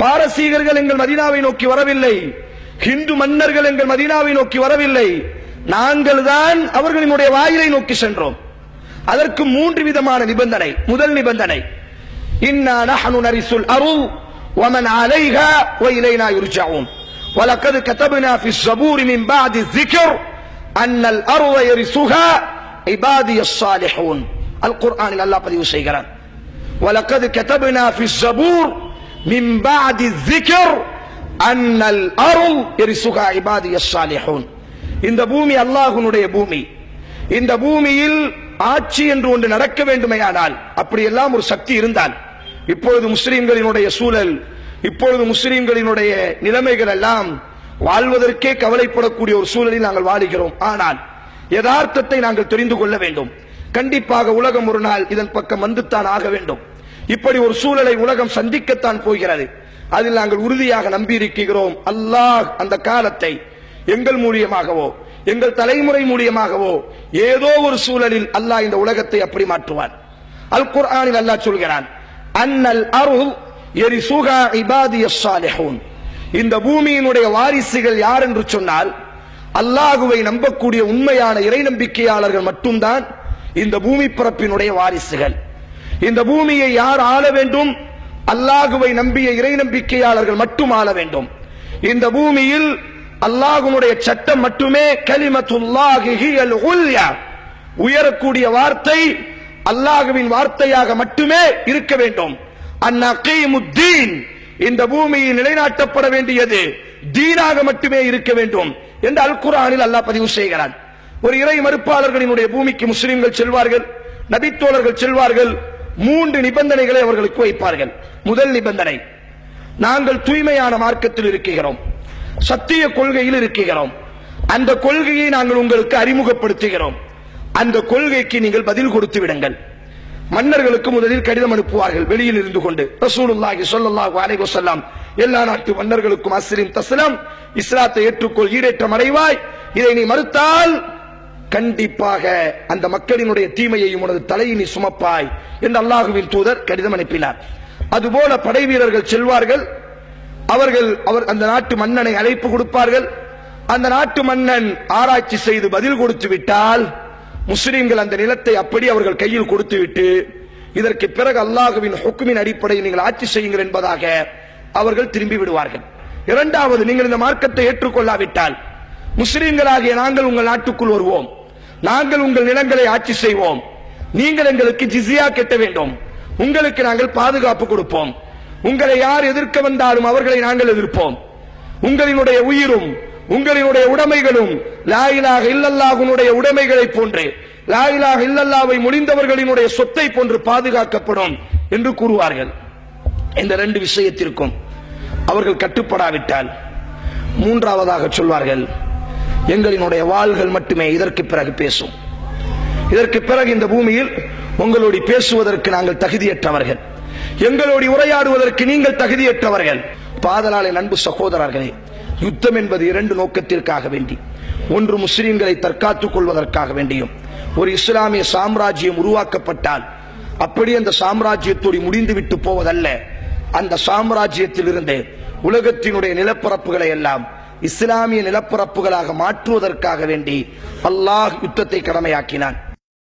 பாரசீகர்கள் எங்கள் மதீனாவை நோக்கி வரவில்லை, ஹிந்து மன்னர்கள் எங்கள் மதீனாவை நோக்கி வரவில்லை, நாங்கள் தான் அவர்களினுடைய வாயிலை நோக்கி சென்றோம். அதற்கு 3 விதமான நிபந்தனை. முதல் நிபந்தனை, இன்னா நஹ்னு நரிசுல் அர்ض வமன் அலைஹா வஇலைனா யுர்ஜஊன் வலகத் கதப்னா ஃபிஸ் ஸபூர் மின் பஅதி ذிக்ர் அன்னல் அர்ض யரிசுஹா இபாதியஸ் ஸாலிஹூன். அல் குர்ஆனில் அல்லாஹ் பதிவு செய்கிறான், வலகத் கதப்னா ஃபிஸ் ஸபூர் மின் பஅதி ذிக்ர் அன்னல் அர்ض யரிசுஹா இபாதியஸ் ஸாலிஹூன். இந்த பூமி அல்லாஹ்வுடைய பூமி. இந்த பூமியில் ஆட்சி என்று ஒன்று நடக்க வேண்டுமையானால், அப்படியெல்லாம் ஒரு சக்தி இருந்தால், இப்பொழுது முஸ்லிம்களினுடைய சூழல், இப்பொழுது முஸ்லிம்களினுடைய நிலைமைகள் எல்லாம் வாழ்வதற்கே கவலைப்படக்கூடிய ஒரு சூழலில் நாங்கள் வாழுகிறோம். ஆனால் யதார்த்தத்தை நாங்கள் தெரிந்து கொள்ள வேண்டும். கண்டிப்பாக உலகம் ஒரு நாள் இதன் பக்கம் வந்துத்தான் ஆக வேண்டும். இப்படி ஒரு சூழலை உலகம் சந்திக்கத்தான் போகிறது. அதில் நாங்கள் உறுதியாக நம்பியிருக்கிறோம். அல்லாஹ் அந்த காலத்தை எங்கள் மூலியமாகவோ எங்கள் தலைமுறை மூலியமாகவோ ஏதோ ஒரு சூழலில் அல்லாஹ் இந்த உலகத்தை அப்படி மாற்றுவான். அல் குர்ஆனில் அல்லாஹ் சொல்கிறான், அன்னல் அர்ض யரிசுஹா இபாதியஸ் ஸாலிஹூன். இந்த பூமியினுடைய வாரிசுகள் யார் என்று சொன்னால், அல்லாஹ்வை நம்பக்கூடிய உண்மையான இறை நம்பிக்கையாளர்கள் மட்டும்தான் இந்த பூமி பரப்பினுடைய வாரிசுகள். இந்த பூமியை யார் ஆள வேண்டும்? அல்லாஹ்வை நம்பிய இறை நம்பிக்கையாளர்கள் மட்டும் ஆள வேண்டும். இந்த பூமியில் அல்லாஹ்வுடைய சட்டம் மட்டுமே கலிமத்துல்லாஹி ஹியல் உல்யா, உயரக்கூடிய வார்த்தை அல்லாஹ்வின் வார்த்தையாக மட்டுமே இருக்க வேண்டும். அன்னகீமுத்தீன், இந்த பூமியில் நிலைநாட்டப்பட வேண்டியது தீனாக மட்டுமே இருக்க வேண்டும் என்று அல் குர்ஆனில் அல்லாஹ் பதிவு செய்கிறான். ஒரு இறை மறுப்பாளர்களினுடைய பூமிக்கு முஸ்லிம்கள் செல்வார்கள், நபித்தோழர்கள் செல்வார்கள். 3 நிபந்தனைகளை அவர்களுக்கு வைப்பார்கள். முதல் நிபந்தனை, நாங்கள் தூய்மையான மார்க்கத்தில் இருக்கிறோம், சத்திய கொள்கையில் இருக்கிறோம், அந்த கொள்கையை நாங்கள் உங்களுக்கு அறிமுகப்படுத்துகிறோம், அந்த கொள்கைக்கு நீங்கள் பதில் கொடுத்து விடுங்கள். மன்னர்களுக்கு முதலில் கடிதம் அனுப்புவார்கள் வெளியில் இருந்து கொண்டு. ரசூலுல்லாஹி ஸல்லல்லாஹு அலைஹி வஸல்லம் எல்லா நாட்டு மன்னர்களுக்கும் அஸ்லிம் தஸ்லம், இஸ்லாத்தை ஏற்றுக்கொள், ஈடேற்றம் அடைவாய், இதை நீ மறுத்தால் கண்டிப்பாக அந்த மக்களினுடைய தீமையையும் உனது தலையை நீ சுமப்பாய் என்று அல்லாஹ்வின் தூதர் கடிதம் அனுப்பினார். அதுபோல படை வீரர்கள் செல்வார்கள். அவர்கள் அந்த நாட்டு மன்னனை அழைப்பு கொடுப்பார்கள். அந்த நாட்டு மன்னன் ஆராய்ச்சி செய்து பதில் கொடுத்து விட்டால், முஸ்லிம்கள் அந்த நிலத்தை அப்படி அவர்கள் கையில் கொடுத்து விட்டு, இதற்கு பிறகு அல்லாஹ்வின் ஹுக்மின் அடிப்படையில் நீங்கள் ஆட்சி செய்யுங்கள் என்பதாக அவர்கள் திரும்பி விடுவார்கள். இரண்டாவது, நீங்கள் இந்த மார்க்கத்தை ஏற்றுக்கொள்ளாவிட்டால் முஸ்லிம்களாகிய நாங்கள் உங்கள் நாட்டுக்குள் வருவோம், நாங்கள் உங்கள் நிலங்களை ஆட்சி செய்வோம், நீங்கள் எங்களுக்கு ஜிஸியா கட்ட வேண்டும், உங்களுக்கு நாங்கள் பாதுகாப்பு கொடுப்போம், உங்களை யார் எதிர்க்க வந்தாலும் அவர்களை நாங்கள் எதிர்ப்போம், உங்களினுடைய உயிரும் உங்களினுடைய உடைமைகளும் லா இலாஹ இல்லல்லாஹ்வுடைய உடைமைகளை போன்று, லா இலாஹ இல்லல்லாஹ்வை முடிந்தவர்களினுடைய சொத்தை போன்று பாதுகாக்கப்படும் என்று கூறுவார்கள். இந்த 2 விஷயத்திற்கும் அவர்கள் கட்டுப்படாவிட்டால் மூன்றாவதாக சொல்வார்கள், எங்களினுடைய வாள்கள் மட்டுமே இதற்கு பிறகு பேசும், இதற்கு பிறகு இந்த பூமியில் உங்களோடு பேசுவதற்கு நாங்கள் தகுதியற்றவர்கள், எங்களோடு உரையாடுவதற்கு நீங்கள் தகுதியற்றவர்கள். பாதலாலே அன்பு சகோதரர்களே, யுத்தம் என்பது 2 நோக்கத்திற்காக வேண்டி, ஒன்று முஸ்லிம்களை தற்காத்துக் கொள்வதற்காக வேண்டியும், ஒரு இஸ்லாமிய சாம்ராஜ்யம் உருவாக்கப்பட்டால் அப்படி அந்த சாம்ராஜ்யத்தோடு முடிந்துவிட்டு போவதல்ல, அந்த சாம்ராஜ்யத்தில் இருந்து உலகத்தினுடைய நிலப்பரப்புகளை எல்லாம் இஸ்லாமிய நிலப்பரப்புகளாக மாற்றுவதற்காக வேண்டி அல்லாஹ் யுத்தத்தை கடமையாக்கினான்.